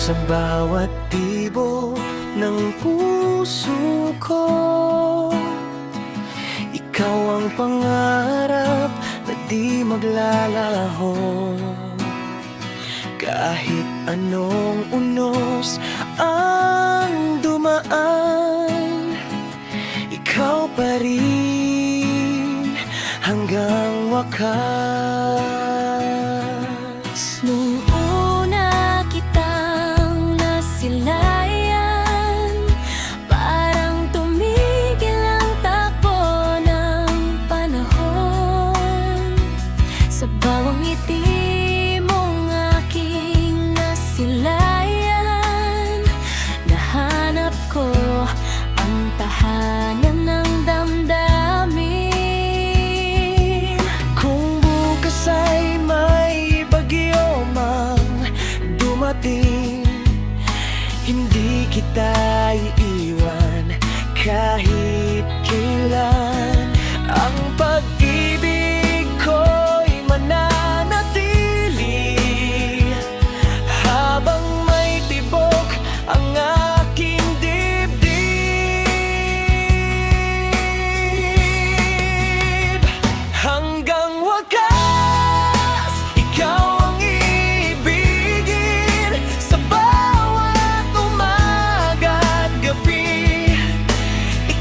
Sa bawat tibok ng puso ko, ikaw ang pangarap na di maglalaho. Kahit anong unos ang dumaan, ikaw pa rin hanggang wakas. Nung una kitang nasilayan, parang tumigil ang takbo ng panahon. Sa bawang ngiti mong aking nasilayan, nahanap ko ang tahanan ng damdamin. Kung bukas ay may bagyo mang dumating, hindi kita iiwan kahit kailan. Ang pag-ibig ko'y mananatili habang may tibok ang aking dibdib. Hanggang wakas, ikaw ang iibigin sa bawat umaga at gabi.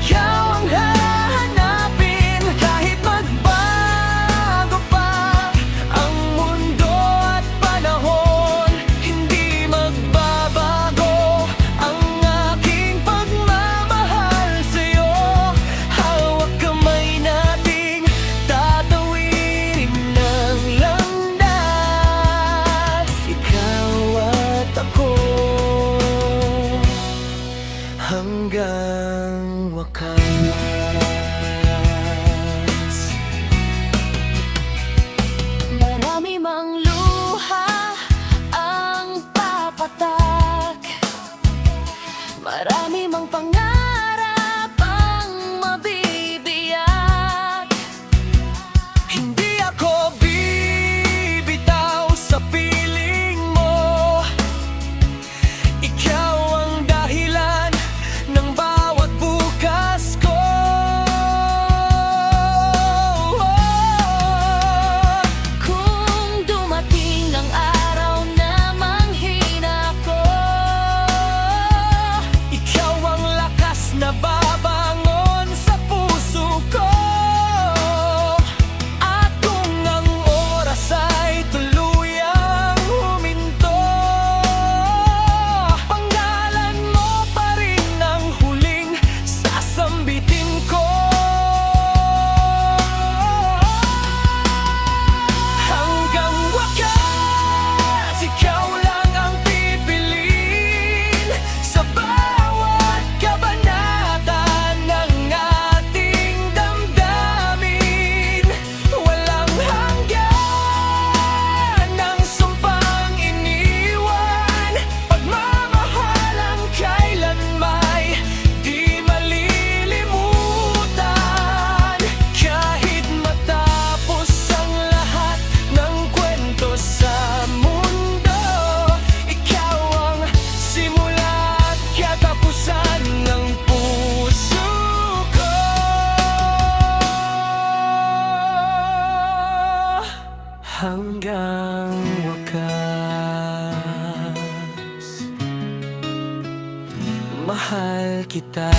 Ikaw ang hahanapin kahit magbago pa ang mundo at panahon. Hindi magbabago ang aking pagmamahal sa'yo. Hawak kamay nating tatawirin ng landas, ikaw at ako hanggang wakas. Marami mang luha ang papatak, marami mang pangarap ang mabibiyak. Hindi ako bibitaw sa piling mo. Ikaw ang dahilan ng bawat bukas ko. Kung dumating ang araw na manghina ko, Ikaw ang lakas na babangon sa puso ko. At kung ang oras ay tuluyang huminto, panggalan mo pa rin ang huling sasambitin ko. Hanggang wakas, ikaw lang ang pipiliin sa bawat kabanata ng ating damdamin. Walang hanggan ng sumpang iniwan, pagmamahalang kailan may di malilimutan. Kahit matapos ang lahat ng kwento sa mundo, ikaw ang simula at katapusan ng puso ko. Hanggang wakas, mahal kita.